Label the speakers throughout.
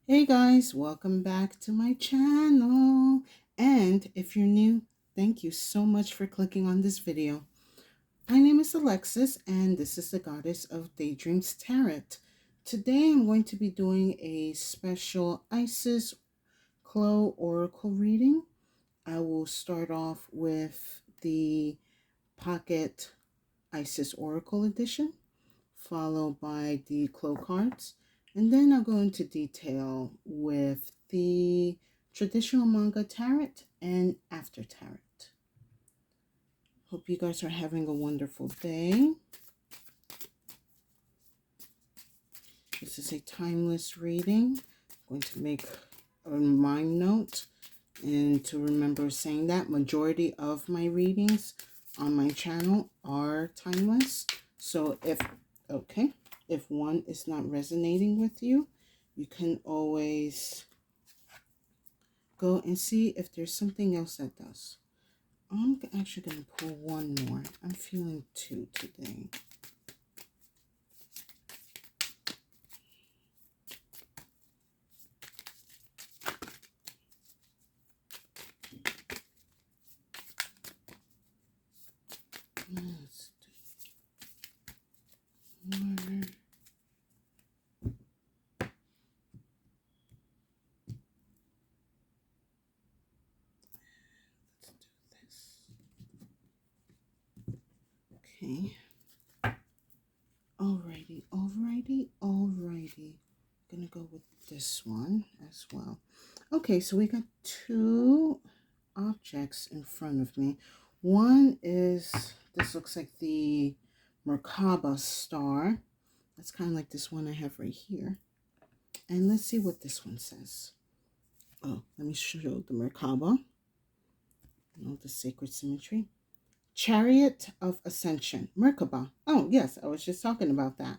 Speaker 1: Hey guys, welcome back to my channel. And if you're new, thank you so much for clicking on this video. My name is Alexis and this is the Goddess of Daydreams Tarot. Today I'm going to be doing a special Isis Clow Oracle reading. I will start off with the Pocket Isis Oracle Edition, followed by the Clow cards, and then I'll go into detail with the traditional manga tarot and after tarot. Hope you guys are having a wonderful day. This is a timeless reading. I'm going to make a mind note and to remember saying that majority of my readings on my channel are timeless. So if one is not resonating with you, you can always go and see if there's something else that does. I'm actually going to pull one more. I'm feeling two today. Let's do more. Okay. Alrighty. Gonna go with this one as well. Okay, so we got two objects in front of me. One is, this looks like the Merkaba star. That's kind of like this one I have right here. And let's see what this one says. Oh, let me show the Merkaba. The sacred symmetry. Chariot of Ascension, Merkaba. Oh, yes, I was just talking about that.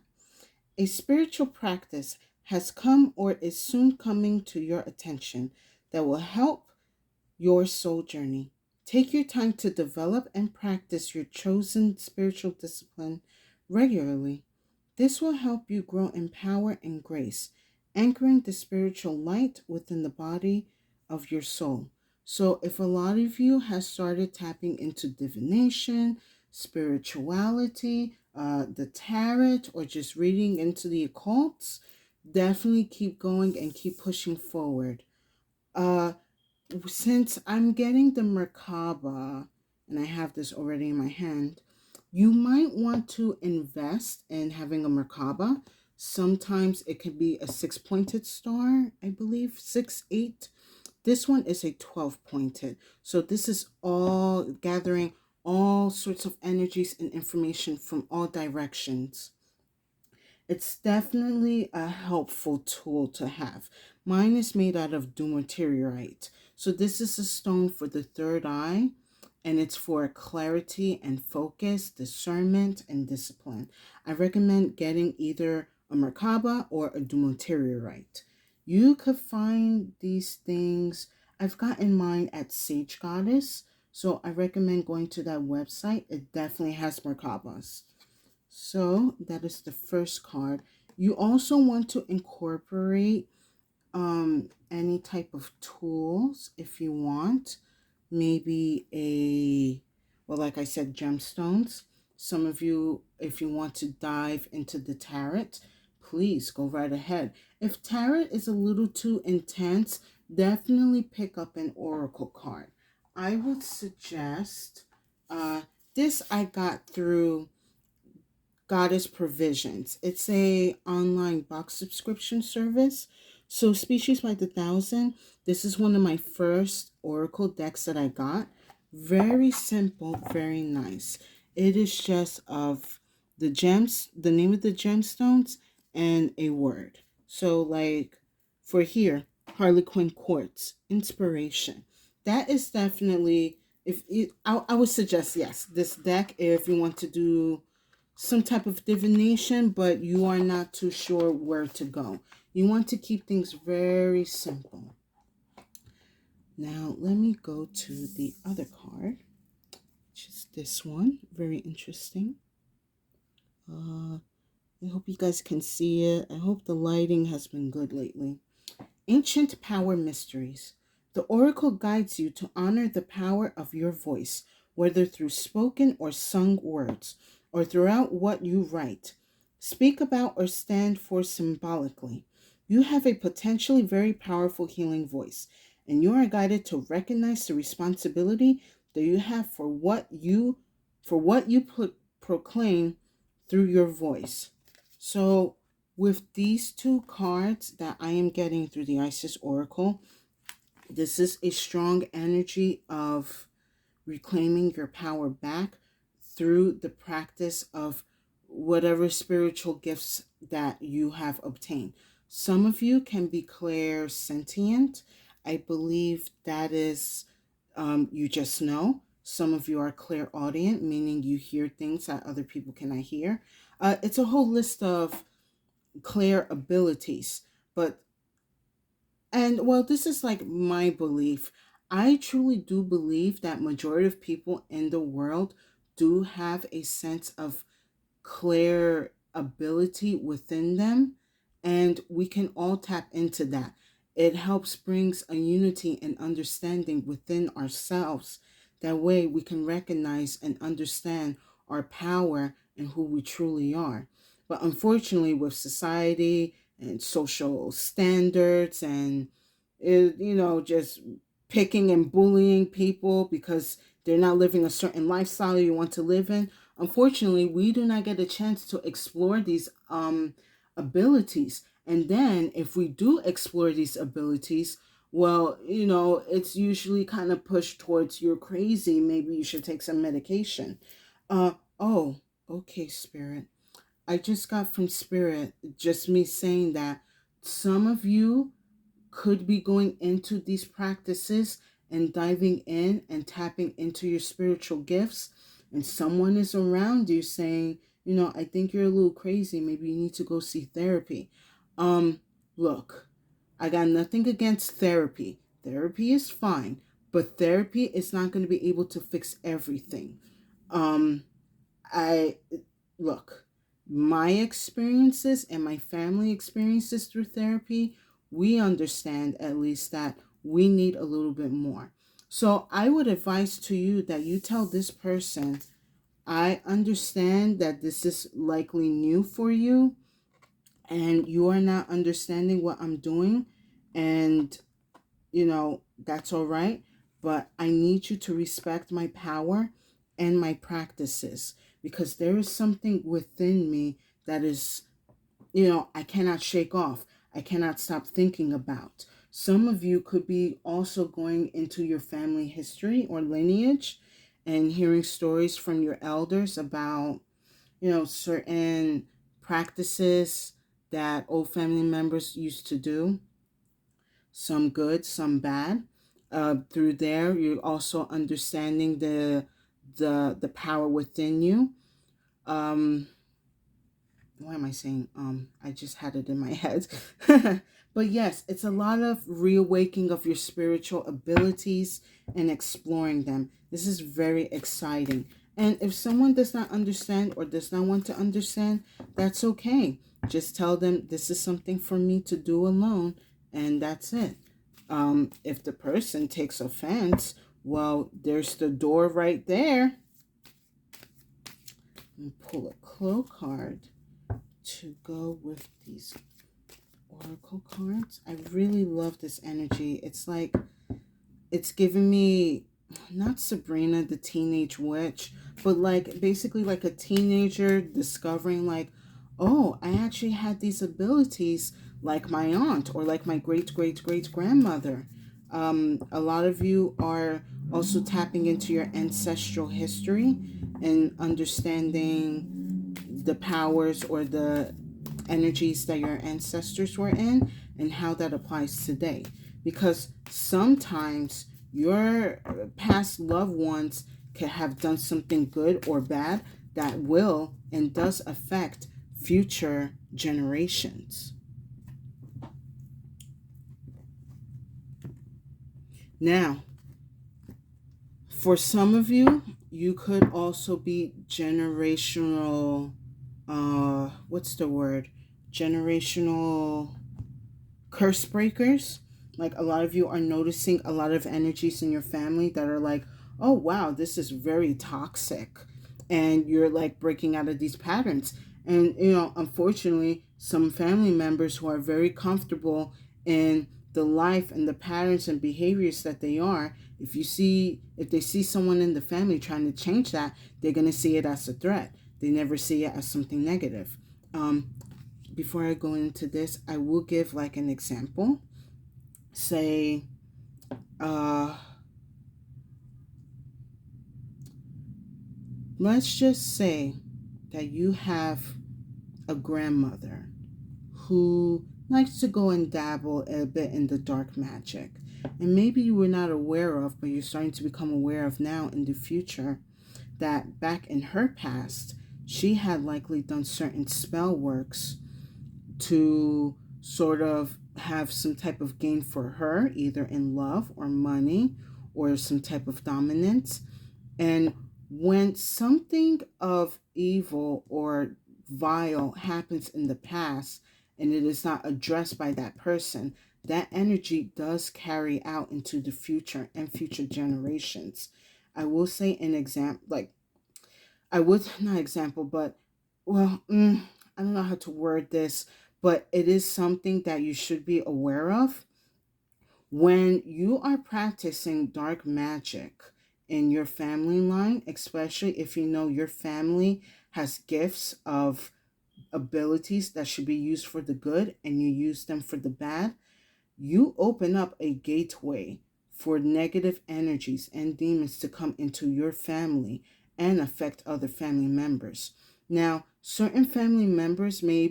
Speaker 1: A spiritual practice has come or is soon coming to your attention that will help your soul journey. Take your time to develop and practice your chosen spiritual discipline regularly. This will help you grow in power and grace, anchoring the spiritual light within the body of your soul. So if a lot of you have started tapping into divination, spirituality, the tarot, or just reading into the occults, definitely keep going and keep pushing forward. Since I'm getting the Merkaba, and I have this already in my hand, you might want to invest in having a Merkaba. Sometimes it can be a 6-pointed star, I believe, 6, 8. This one is a 12-pointed. So this is all gathering all sorts of energies and information from all directions. It's definitely a helpful tool to have. Mine is made out of dumeteorite. So this is a stone for the third eye, and it's for clarity and focus, discernment, and discipline. I recommend getting either a Merkaba or a dumeteorite. You could find these things. I've gotten mine at Sage Goddess, so I recommend going to that website. It definitely has Merkabas. So that is the first card. You also want to incorporate any type of tools if you want. Maybe like I said, gemstones. Some of you, if you want to dive into the tarot, please go right ahead. If tarot is a little too intense, definitely pick up an oracle card. I would suggest this I got through Goddess Provisions. It's a online box subscription service. So Species by the Thousand, this is one of my first oracle decks that I got. Very simple, very nice. It is just of the gems, the name of the gemstones, and a word. So like for here, Harlequin Quartz, inspiration. That is definitely, I would suggest, yes, this deck if you want to do some type of divination, but you are not too sure where to go. You want to keep things very simple. Now, let me go to the other card, which is this one. Very interesting. I hope you guys can see it. I hope the lighting has been good lately. Ancient Power Mysteries. The oracle guides you to honor the power of your voice, whether through spoken or sung words, or throughout what you write, speak about, or stand for symbolically. You have a potentially very powerful healing voice, and you are guided to recognize the responsibility that you have for what you proclaim through your voice. So, with these two cards that I am getting through the Isis Oracle, this is a strong energy of reclaiming your power back through the practice of whatever spiritual gifts that you have obtained. Some of you can be clairsentient. I believe that is, you just know. Some of you are clairaudient, meaning you hear things that other people cannot hear. It's a whole list of clair abilities, but this is like my belief. I truly do believe that majority of people in the world do have a sense of clear ability within them, and we can all tap into that. It helps brings a unity and understanding within ourselves. That way we can recognize and understand our power and who we truly are. But unfortunately, with society and social standards and just picking and bullying people because they're not living a certain lifestyle you want to live in, unfortunately, we do not get a chance to explore these abilities. And then if we do explore these abilities, well, it's usually kind of pushed towards you're crazy. Maybe you should take some medication. Oh, okay, Spirit. I just got from Spirit, just me saying that some of you could be going into these practices and diving in and tapping into your spiritual gifts, and someone is around you saying, I think you're a little crazy, maybe you need to go see therapy. Look, I got nothing against therapy. Therapy is fine, but therapy is not going to be able to fix everything. I Look, my experiences and my family experiences through therapy, we understand at least that we need a little bit more. So I would advise to you that you tell this person, I understand that this is likely new for you and you are not understanding what I'm doing, and that's all right, but I need you to respect my power and my practices, because there is something within me that is, I cannot shake off. I cannot stop thinking about. Some of you could be also going into your family history or lineage and hearing stories from your elders about, certain practices that old family members used to do, some good, some bad. Through there, you're also understanding the power within you. Why am I saying I just had it in my head. But yes, it's a lot of reawakening of your spiritual abilities and exploring them. This is very exciting. And if someone does not understand or does not want to understand, that's okay. Just tell them this is something for me to do alone, and that's it. If the person takes offense, well, there's the door right there. And pull a Clow card to go with these oracle cards. I really love this energy. It's like it's giving me not Sabrina the Teenage Witch, but like basically like a teenager discovering like, oh, I actually had these abilities like my aunt or like my great great great grandmother. A lot of you are also tapping into your ancestral history and understanding the powers or the energies that your ancestors were in and how that applies today. Because sometimes your past loved ones can have done something good or bad that will and does affect future generations. Now, for some of you, you could also be generational, what's the word? Generational curse breakers. Like a lot of you are noticing a lot of energies in your family that are like, oh wow, this is very toxic. And you're like breaking out of these patterns. And, unfortunately, some family members who are very comfortable in the life and the patterns and behaviors that they are, if they see someone in the family trying to change that, they're going to see it as a threat. They never see it as something negative. Before I go into this, I will give like an example. Say, let's just say that you have a grandmother who likes to go and dabble a bit in the dark magic. And maybe you were not aware of, but you're starting to become aware of now in the future, that back in her past, she had likely done certain spell works to sort of have some type of gain for her, either in love or money or some type of dominance. And when something of evil or vile happens in the past and it is not addressed by that person, that energy does carry out into the future and future generations. I will say an example, like, I would not example, but well, I don't know how to word this, but it is something that you should be aware of. When you are practicing dark magic in your family line, especially if you know your family has gifts of abilities that should be used for the good and you use them for the bad, you open up a gateway for negative energies and demons to come into your family and affect other family members. Now, certain family members may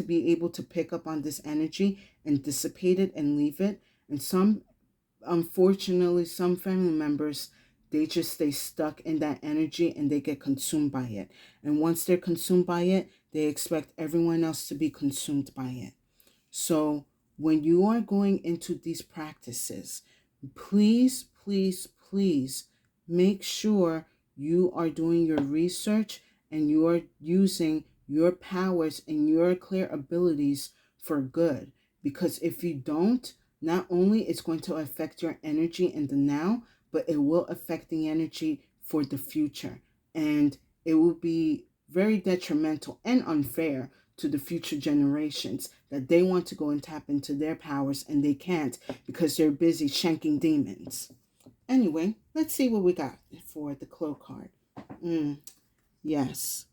Speaker 1: be able to pick up on this energy and dissipate it and leave it. And unfortunately, some family members, they just stay stuck in that energy and they get consumed by it. And once they're consumed by it, they expect everyone else to be consumed by it. So when you are going into these practices, please, please, please make sure you are doing your research and you are using your powers and your clear abilities for good. Because if you don't, not only it's going to affect your energy in the now, but it will affect the energy for the future. And it will be very detrimental and unfair to the future generations that they want to go and tap into their powers and they can't because they're busy shanking demons. Anyway, let's see what we got for the Clow card. Yes,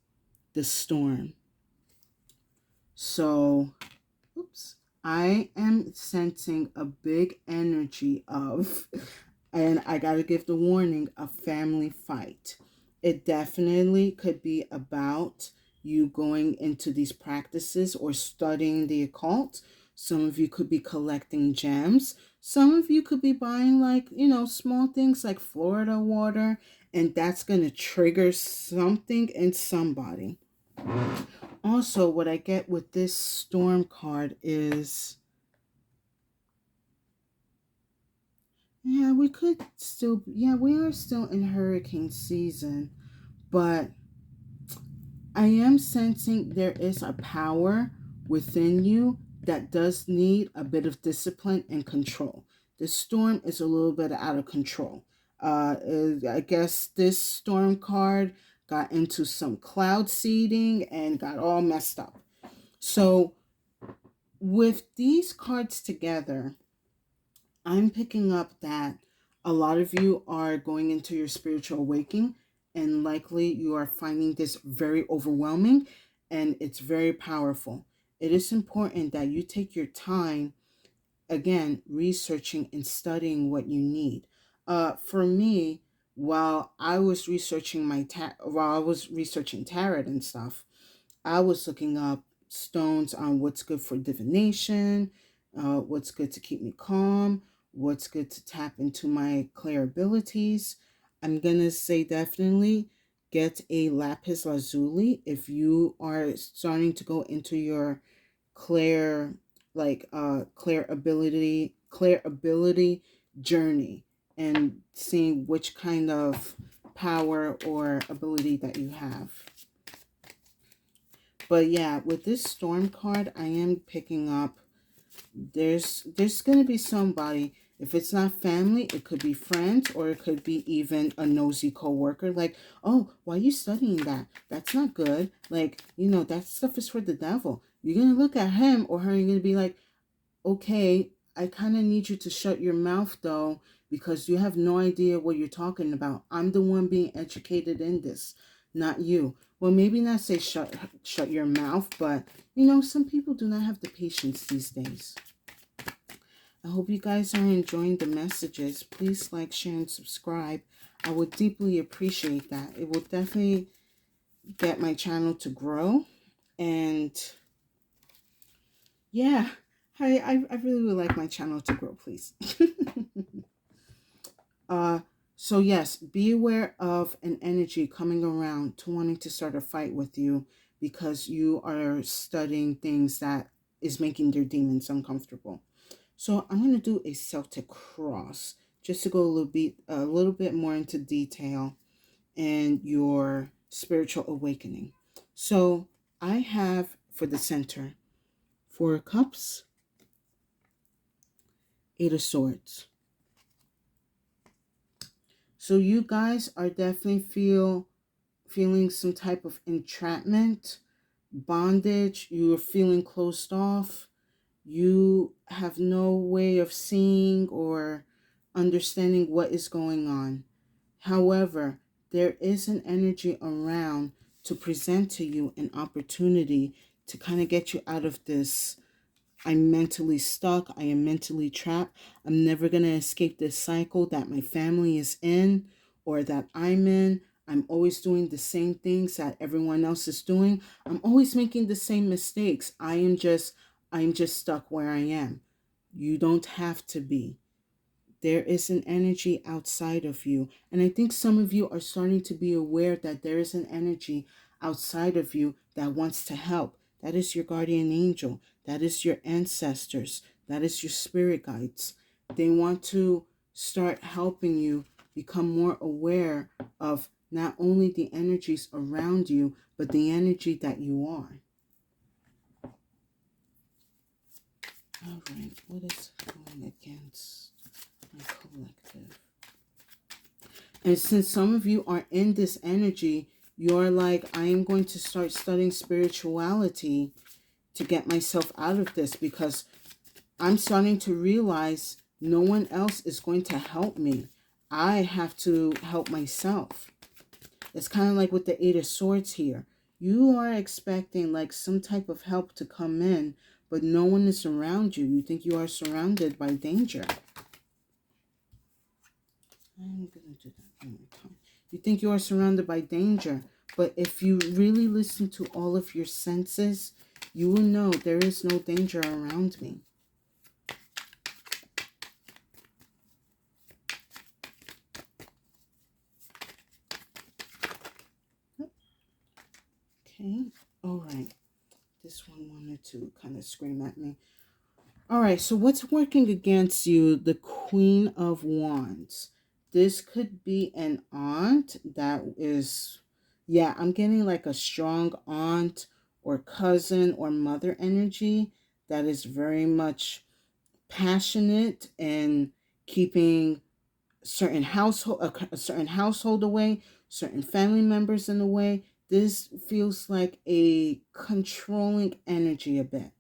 Speaker 1: the storm. So, oops, I am sensing a big energy of, and I gotta give the warning, a family fight. It definitely could be about you going into these practices or studying the occult. Some of you could be collecting gems. Some of you could be buying, like, small things like Florida water, and that's going to trigger something in somebody. Also, what I get with this storm card is, we are still in hurricane season, but I am sensing there is a power within you that does need a bit of discipline and control. The storm is a little bit out of control. I guess this storm card got into some cloud seeding and got all messed up. So with these cards together, I'm picking up that a lot of you are going into your spiritual awakening, and likely you are finding this very overwhelming and it's very powerful. It is important that you take your time, again, researching and studying what you need. For me, while I was researching tarot and stuff, I was looking up stones on what's good for divination, what's good to keep me calm, what's good to tap into my clear abilities. I'm going to say definitely get a lapis lazuli if you are starting to go into your clear, clear ability journey and seeing which kind of power or ability that you have. But yeah, with this storm card, I am picking up There's going to be somebody. If it's not family, it could be friends, or it could be even a nosy coworker. Like, oh, why are you studying that? That's not good. Like, that stuff is for the devil. You're going to look at him or her and you're going to be like, okay, I kind of need you to shut your mouth though, because you have no idea what you're talking about. I'm the one being educated in this, not you. Well, maybe not say shut your mouth, but some people do not have the patience these days. I hope you guys are enjoying the messages. Please like, share, and subscribe. I would deeply appreciate that. It will definitely get my channel to grow. And yeah, I really would like my channel to grow, please. So yes, be aware of an energy coming around to wanting to start a fight with you because you are studying things that is making their demons uncomfortable. So I'm going to do a Celtic cross just to go a little bit more into detail and your spiritual awakening. So I have for the center 4 cups, 8 of swords. So you guys are definitely feeling some type of entrapment, bondage. You are feeling closed off. You have no way of seeing or understanding what is going on. However, there is an energy around to present to you an opportunity to kind of get you out of this. I'm mentally stuck. I am mentally trapped. I'm never going to escape this cycle that my family is in or that I'm in. I'm always doing the same things that everyone else is doing. I'm always making the same mistakes. I'm just stuck where I am. You don't have to be. There is an energy outside of you. And I think some of you are starting to be aware that there is an energy outside of you that wants to help. That is your guardian angel. That is your ancestors. That is your spirit guides. They want to start helping you become more aware of not only the energies around you, but the energy that you are. All right, what is going against my collective? And since some of you are in this energy, you're like, I am going to start studying spirituality to get myself out of this, because I'm starting to realize no one else is going to help me. I have to help myself. It's kind of like with the 8 of swords here. You are expecting like some type of help to come in, but no one is around you. You think you are surrounded by danger. I'm going to do that one more time. You think you are surrounded by danger, but if you really listen to all of your senses, you will know there is no danger around me. Okay, all right. This one wanted to kind of scream at me. All right, so what's working against you? The Queen of Wands. This could be an aunt that is, yeah, I'm getting like a strong aunt or cousin or mother energy that is very much passionate and keeping a certain household away, certain family members in the way. This feels like a controlling energy a bit.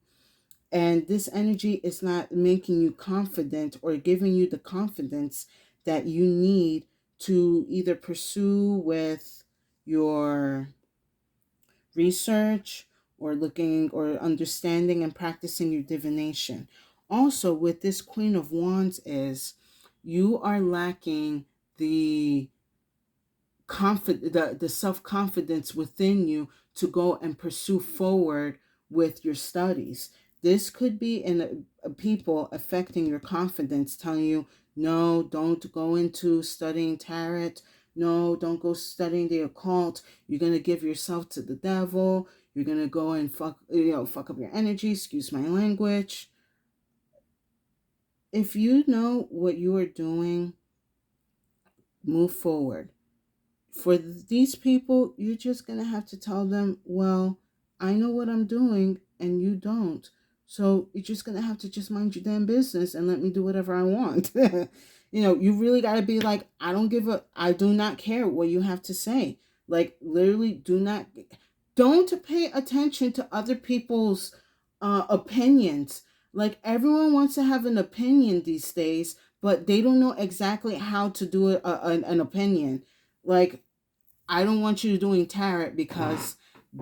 Speaker 1: And this energy is not making you confident or giving you the confidence that you need to either pursue with your research or looking or understanding and practicing your divination. Also, with this Queen of Wands is you are lacking the the self-confidence within you to go and pursue forward with your studies. This could be in people affecting your confidence, telling you, no, don't go into studying tarot. No, don't go studying the occult. You're going to give yourself to the devil. You're going to go and fuck up your energy. Excuse my language. If you know what you are doing, move forward. For these people, you're just going to have to tell them, well, I know what I'm doing and you don't. So you're just going to have to just mind your damn business and let me do whatever I want. You really got to be like, I do not care what you have to say. Like, literally, don't pay attention to other people's opinions. Like, everyone wants to have an opinion these days, but they don't know exactly how to do an opinion. Like, I don't want you doing tarot because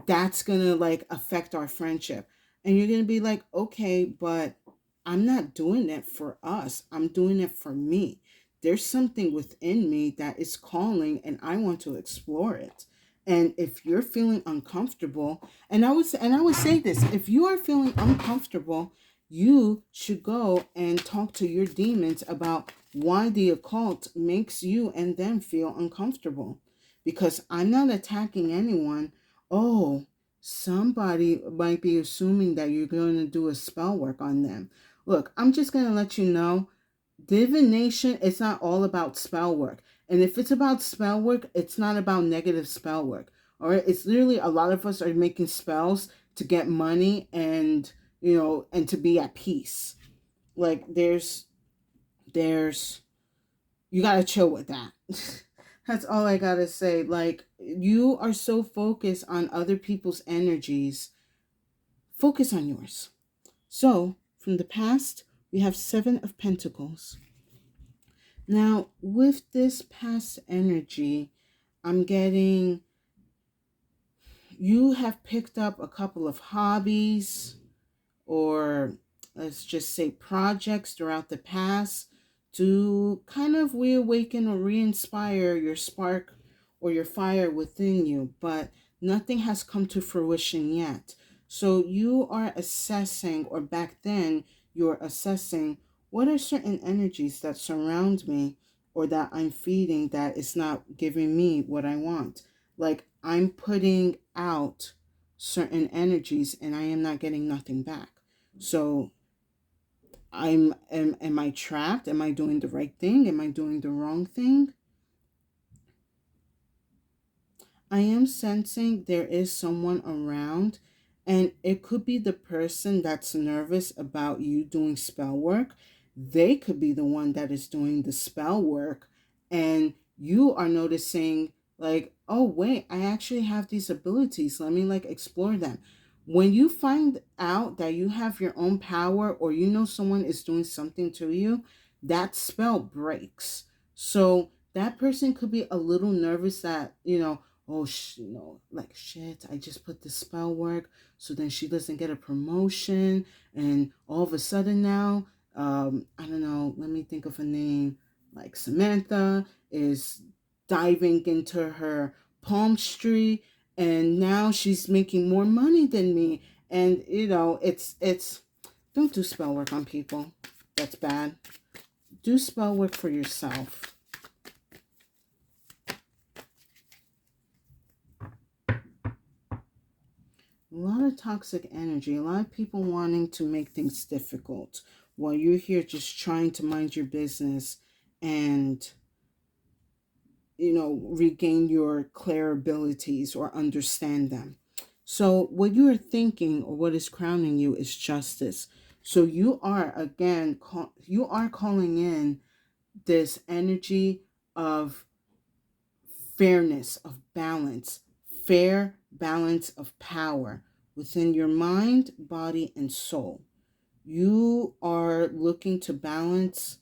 Speaker 1: that's going to like affect our friendship. And you're going to be like, okay, but I'm not doing it for us. I'm doing it for me. There's something within me that is calling and I want to explore it. And if you're feeling uncomfortable, and I would say this, if you are feeling uncomfortable, you should go and talk to your demons about why the occult makes you and them feel uncomfortable, because I'm not attacking anyone. Oh, somebody might be assuming that you're going to do a spell work on them. Look, I'm just going to let you know, divination is not all about spell work. And if it's about spell work, it's not about negative spell work. All right? It's literally, a lot of us are making spells to get money and, and to be at peace. Like, there's you got to chill with that. That's all I got to say. Like, you are so focused on other people's energies. Focus on yours. So, from the past, we have 7 of Pentacles. Now, with this past energy, I'm getting you have picked up a couple of hobbies, or let's just say projects throughout the past, to kind of reawaken or re-inspire your spark or your fire within you, but nothing has come to fruition yet. So you are assessing, or back then you're assessing, what are certain energies that surround me or that I'm feeding that is not giving me what I want. Like, I'm putting out certain energies and I am not getting nothing back. So am I trapped? Am I doing the right thing? Am I doing the wrong thing? I am sensing there is someone around, and it could be the person that's nervous about you doing spell work. They could be the one that is doing the spell work, and you are noticing, like, oh, wait, I actually have these abilities. Let me like explore them. When you find out that you have your own power, or someone is doing something to you, that spell breaks. So that person could be a little nervous that, oh, like, shit, I just put the spell work, so then she doesn't get a promotion, and all of a sudden now, I don't know, let me think of a name, like Samantha is diving into her palmistry, and now she's making more money than me, and it's don't do spell work on people. That's bad. Do spell work for yourself. A lot of toxic energy, a lot of people wanting to make things difficult while you're here just trying to mind your business and, regain your clear abilities or understand them. So what you are thinking, or what is crowning you, is justice. So you are, again, you are calling in this energy of fairness, of balance, fair balance of power within your mind, body, and soul. You are looking to balance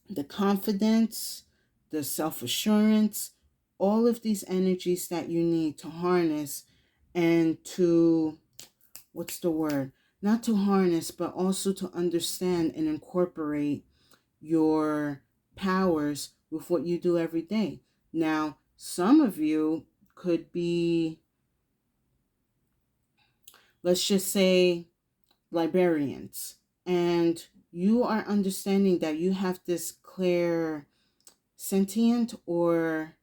Speaker 1: the confidence, the self-assurance, all of these energies that you need to harness and to, what's the word? Not to harness, but also to understand and incorporate your powers with what you do every day. Now, some of you could be, let's just say, librarians, and you are understanding that you have this clear sentient, or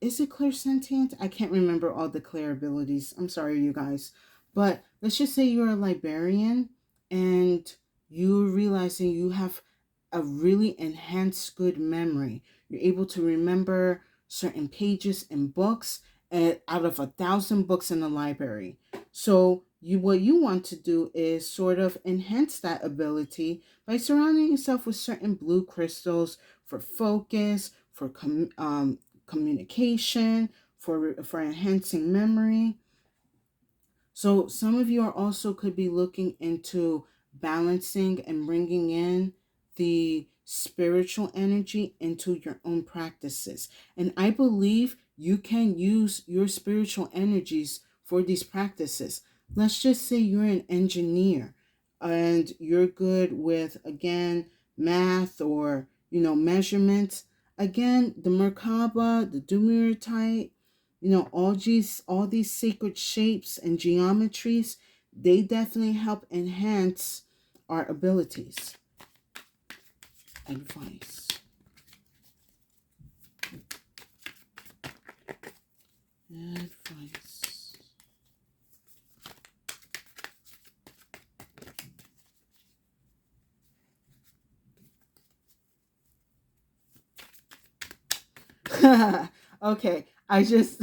Speaker 1: is it clairsentient? I can't remember all the clair abilities. I'm sorry, you guys. But let's just say you're a librarian and you're realizing you have a really enhanced good memory. You're able to remember certain pages in books, and out of 1,000 books in the library. So what you want to do is sort of enhance that ability by surrounding yourself with certain blue crystals for focus, for communication, for enhancing memory. So some of you are also could be looking into balancing and bringing in the spiritual energy into your own practices. And I believe you can use your spiritual energies for these practices. Let's just say you're an engineer and you're good with, again, math or, measurements. Again, the Merkaba, the Dumirtite, all these sacred shapes and geometries, they definitely help enhance our abilities. Advice. Advice. Okay, I just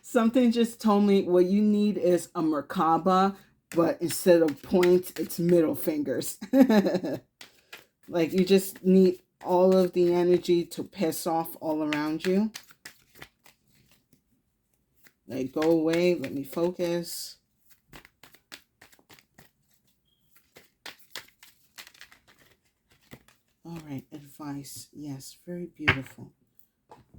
Speaker 1: something just told me what you need is a Merkaba, but instead of points, it's middle fingers. Like you just need all of the energy to piss off all around you. Like, go away, let me focus. All right, advice. Yes, very beautiful.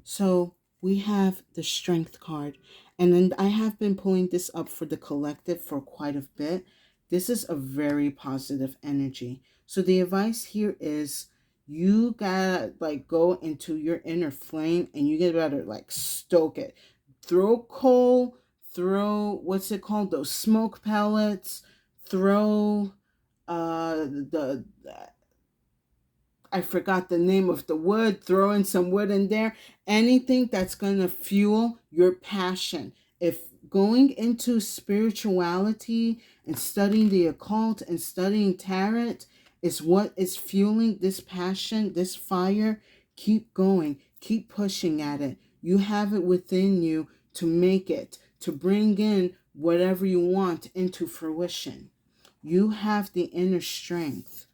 Speaker 1: So we have the strength card. And then I have been pulling this up for the collective for quite a bit. This is a very positive energy. So the advice here is you gotta like go into your inner flame and you gotta like stoke it. Throw coal, throw what's it called? Those smoke pellets, throw the I forgot the name of the wood, throw in some wood in there, anything that's going to fuel your passion. If going into spirituality and studying the occult and studying tarot is what is fueling this passion, this fire, keep going, keep pushing at it. You have it within you to make it, to bring in whatever you want into fruition. You have the inner strength.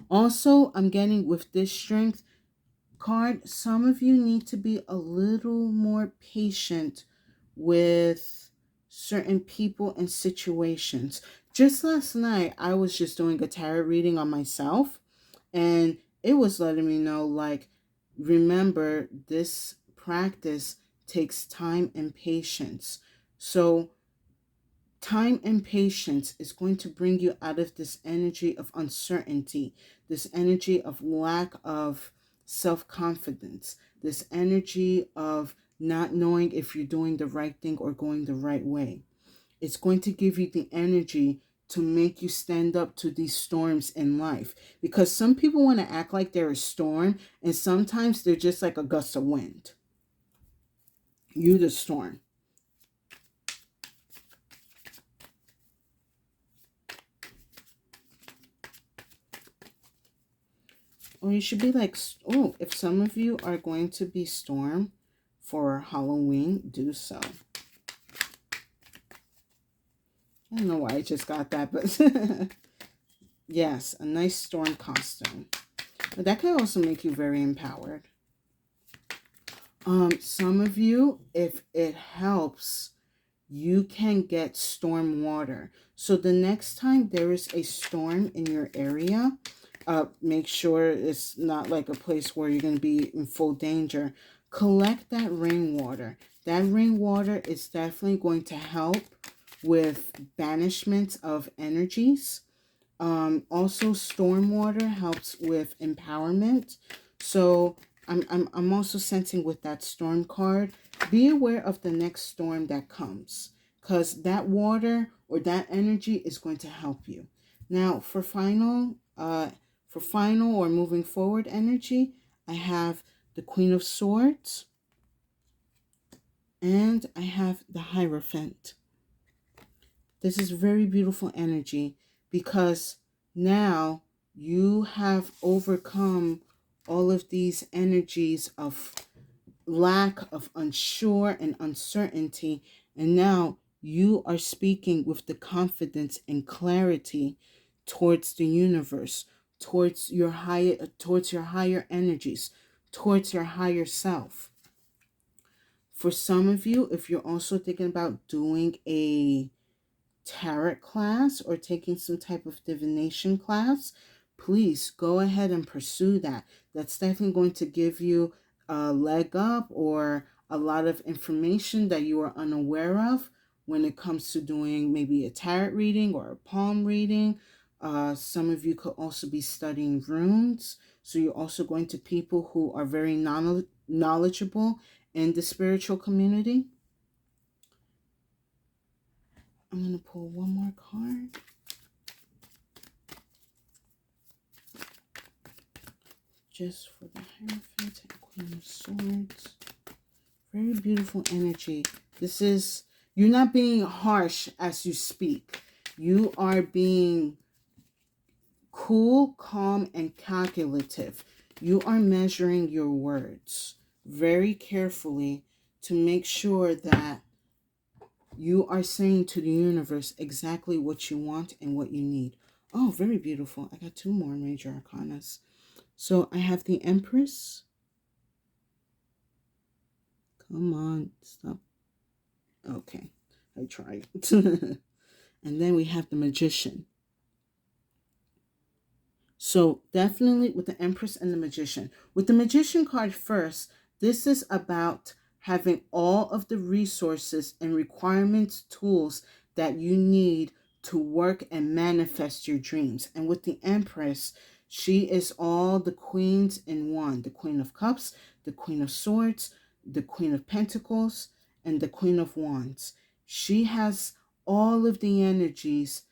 Speaker 1: Also, I'm getting with this strength card, some of you need to be a little more patient with certain people and situations. Just last night, I was just doing a tarot reading on myself, and it was letting me know, like, remember, this practice takes time and patience. So time and patience is going to bring you out of this energy of uncertainty, this energy of lack of self-confidence, this energy of not knowing if you're doing the right thing or going the right way. It's going to give you the energy to make you stand up to these storms in life. Because some people want to act like they're a storm, and sometimes they're just like a gust of wind. You the storm. Or you should be like, oh, if some of you are going to be storm for Halloween, do so. I don't know why I just got that, but yes, a nice storm costume. But that could also make you very empowered. Some of you, if it helps, you can get storm water. So the next time there is a storm in your area, make sure it's not like a place where you're going to be in full danger. Collect that rainwater. That rainwater is definitely going to help with banishment of energies. Also, stormwater helps with empowerment. So I'm also sensing with that storm card, be aware of the next storm that comes, because that water or that energy is going to help you. Now, for final or moving forward energy, I have the Queen of Swords and I have the Hierophant. This is very beautiful energy because now you have overcome all of these energies of lack, of unsure and uncertainty, and now you are speaking with the confidence and clarity towards the universe, towards your higher energies, towards your higher self. For some of you, if you're also thinking about doing a tarot class or taking some type of divination class, please go ahead and pursue that. That's definitely going to give you a leg up or a lot of information that you are unaware of when it comes to doing maybe a tarot reading or a palm reading. Some of you could also be studying runes. So you're also going to people who are very knowledgeable in the spiritual community. I'm going to pull one more card. Just for the Hierophant and Queen of Swords. Very beautiful energy. This is, you're not being harsh as you speak. You are being cool, calm, and calculative. You are measuring your words very carefully to make sure that you are saying to the universe exactly what you want and what you need. Oh, very beautiful. I got two more major arcanas. So I have the Empress. Come on, stop. Okay, I tried. And then we have the Magician. So definitely with the Empress and the Magician. With the Magician card first, this is about having all of the resources and requirements, tools that you need to work and manifest your dreams. And with the Empress, she is all the queens in one. The Queen of Cups, the Queen of Swords, the Queen of Pentacles, and the Queen of Wands. She has all of the energies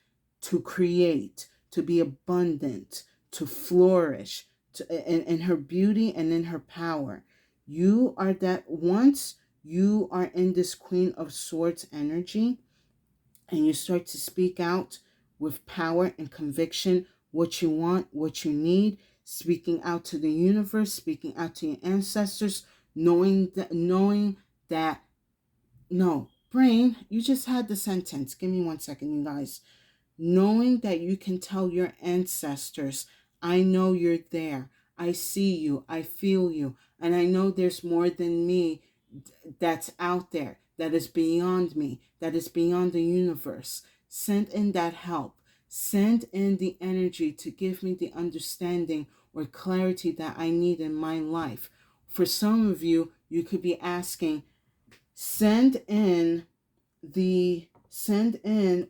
Speaker 1: to create, to be abundant, to flourish, in her beauty and in her power. You are that. Once you are in this Queen of Swords energy and you start to speak out with power and conviction what you want, what you need, speaking out to the universe, speaking out to your ancestors, knowing that no, brain, you just had the sentence. Give me 1 second, you guys. Knowing that you can tell your ancestors, I know you're there. I see you. I feel you. And I know there's more than me that's out there, that is beyond me, that is beyond the universe. Send in that help. Send in the energy to give me the understanding or clarity that I need in my life. For some of you, you could be asking, send in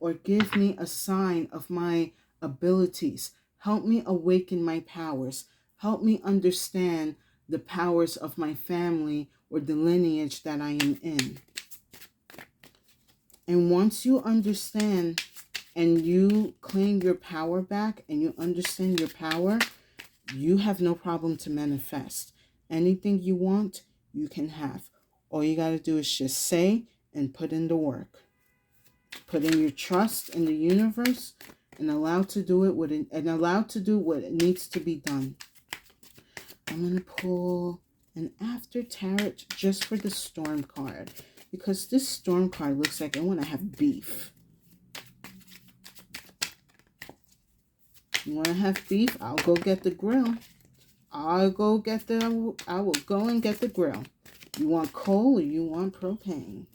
Speaker 1: or give me a sign of my abilities. Help me awaken my powers. Help me understand the powers of my family or the lineage that I am in. And once you understand and you claim your power back and you understand your power, you have no problem to manifest. Anything you want, you can have. All you got to do is just say and put in the work. Put in your trust in the universe and allow to do what it needs to be done. I'm going to pull an After Tarot just for the Storm card, because this Storm card looks like I want to have beef. You want to have beef? I'll go get the grill. I will go and get the grill. You want coal or you want propane?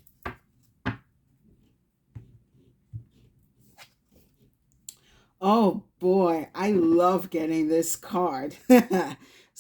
Speaker 1: Oh boy, I love getting this card.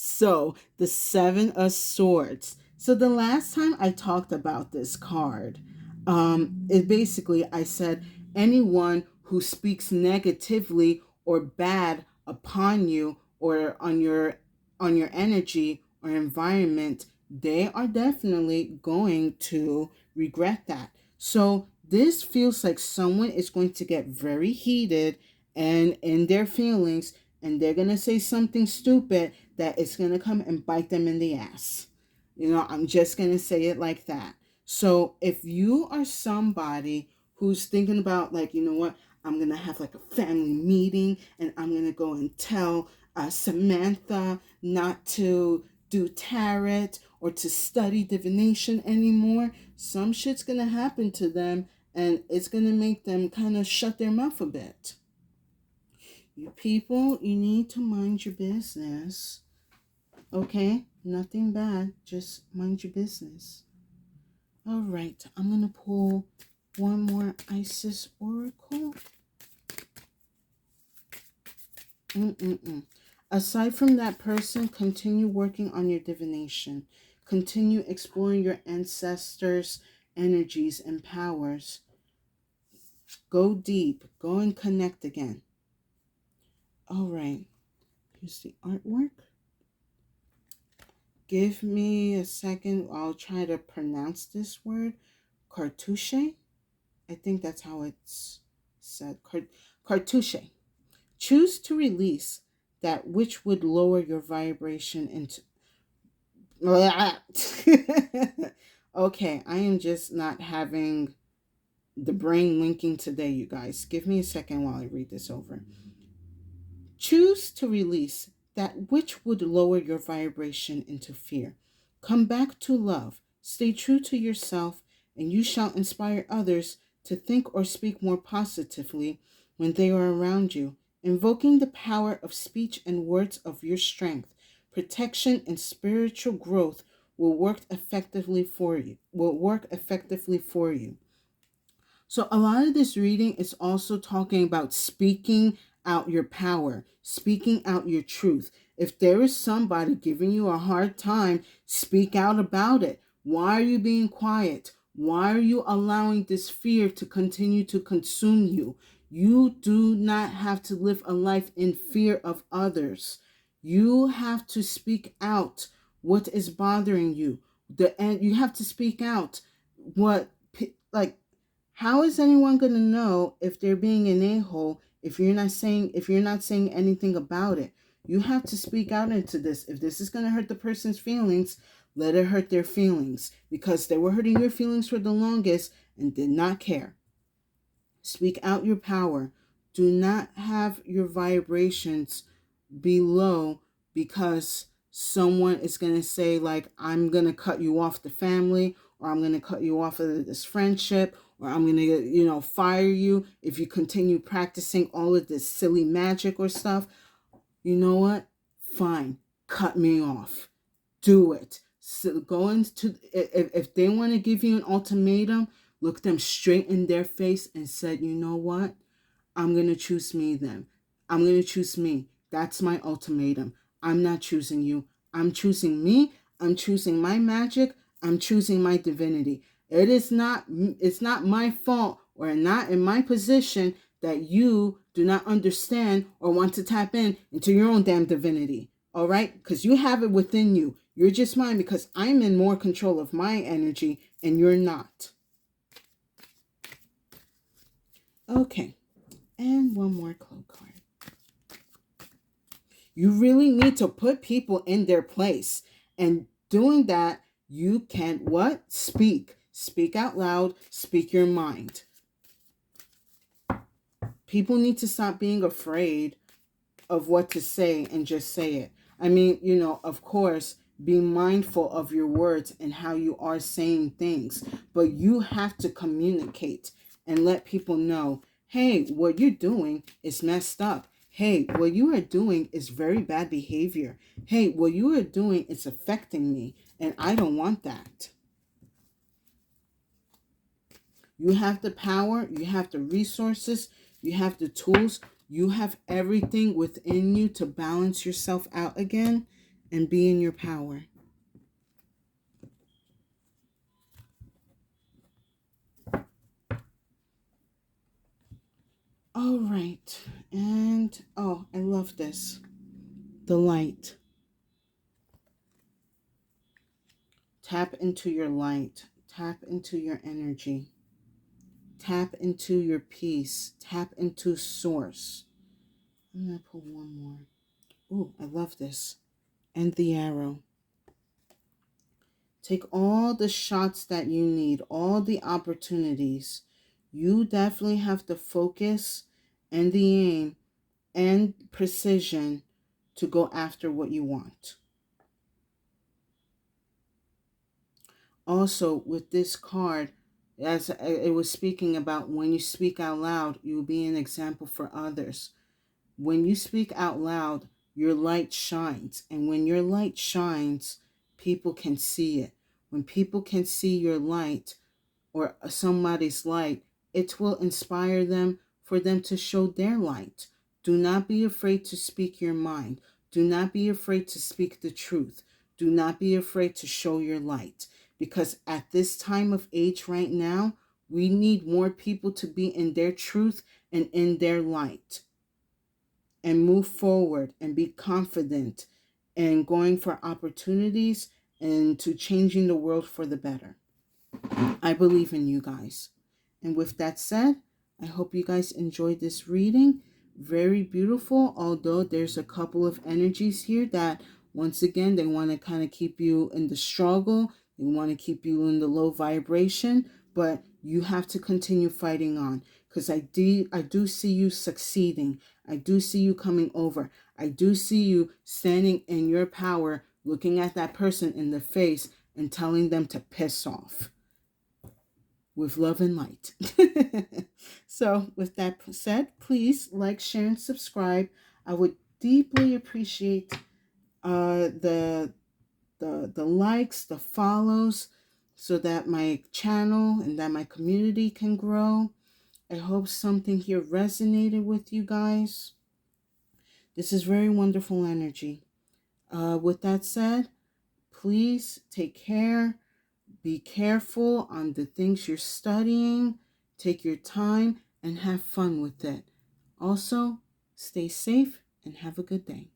Speaker 1: So, the Seven of Swords. So the last time I talked about this card, it basically, I said, anyone who speaks negatively or bad upon you or on your energy or environment, they are definitely going to regret that. So this feels like someone is going to get very heated and in their feelings, and they're going to say something stupid that is going to come and bite them in the ass. You know, I'm just going to say it like that. So if you are somebody who's thinking about, like, you know what, I'm going to have like a family meeting and I'm going to go and tell Samantha not to do tarot or to study divination anymore, some shit's going to happen to them And it's going to make them kind of shut their mouth a bit. You people, you need to mind your business. Okay? Nothing bad. Just mind your business. All right. I'm going to pull one more Isis Oracle. Aside from that person, continue working on your divination. Continue exploring your ancestors' energies and powers. Go deep. Go and connect again. All right. Here's the artwork. Give me a second. I'll try to pronounce this word. Cartouche. I think that's how it's said. Cartouche. Choose to release that which would lower your vibration into... Okay, I am just not having the brain linking today, you guys. Give me a second while I read this over. Choose to release that which would lower your vibration into fear. Come back to love. Stay true to yourself, and you shall inspire others to think or speak more positively when they are around you, invoking the power of speech and words of your strength. Protection and spiritual growth will work effectively for you. So a lot of this reading is also talking about speaking out your power, speaking out your truth. If there is somebody giving you a hard time, speak out about it. Why are you being quiet? Why are you allowing this fear to continue to consume you? You do not have to live a life in fear of others. You have to speak out what is bothering you. And you have to speak out what, like, how is anyone going to know if they're being an a-hole if you're not saying anything about it? You have to speak out into this. If this is going to hurt the person's feelings, let it hurt their feelings, because they were hurting your feelings for the longest and did not care. Speak out your power. Do not have your vibrations be low because someone is going to say, like, I'm going to cut you off the family, or I'm going to cut you off of this friendship, or I'm going to, fire you if you continue practicing all of this silly magic or stuff. You know what? Fine. Cut me off. Do it. So go into, if they want to give you an ultimatum, look them straight in their face and said, you know what? I'm going to choose me then. I'm going to choose me. That's my ultimatum. I'm not choosing you. I'm choosing me. I'm choosing my magic. I'm choosing my divinity. It's not my fault or not in my position that you do not understand or want to tap into your own damn divinity. All right? Because you have it within you. You're just mine because I'm in more control of my energy and you're not. Okay. And one more Clow card. You really need to put people in their place. And doing that, you can what? Speak. Speak out loud. Speak your mind. People need to stop being afraid of what to say and just say it. I mean, of course, be mindful of your words and how you are saying things. But you have to communicate and let people know, hey, what you're doing is messed up. Hey, what you are doing is very bad behavior. Hey, what you are doing is affecting me, and I don't want that. You have the power, you have the resources, you have the tools, you have everything within you to balance yourself out again and be in your power. All right. And, oh, I love this. The light. Tap into your light. Tap into your energy. Tap into your peace. Tap into source. I'm going to pull one more. Oh, I love this. And the arrow. Take all the shots that you need, all the opportunities. You definitely have the focus and the aim and precision to go after what you want. Also, with this card, As it was speaking about, when you speak out loud, you will be an example for others. When you speak out loud, your light shines. And when your light shines, people can see it. When people can see your light or somebody's light, it will inspire them for them to show their light. Do not be afraid to speak your mind. Do not be afraid to speak the truth. Do not be afraid to show your light. Because at this time of age right now, we need more people to be in their truth and in their light, and move forward and be confident and going for opportunities and to changing the world for the better. I believe in you guys. And with that said, I hope you guys enjoyed this reading. Very beautiful, although there's a couple of energies here that, once again, they want to kind of keep you in the struggle. They want to keep you in the low vibration, but you have to continue fighting on, because I do see you succeeding. I do see you coming over. I do see you standing in your power, looking at that person in the face and telling them to piss off. With love and light. So with that said, please like, share, and subscribe. I would deeply appreciate the likes, the follows, so that my channel and that my community can grow. I hope something here resonated with you guys. This is very wonderful energy. With that said, please take care. Be careful on the things you're studying. Take your time and have fun with it. Also, stay safe and have a good day.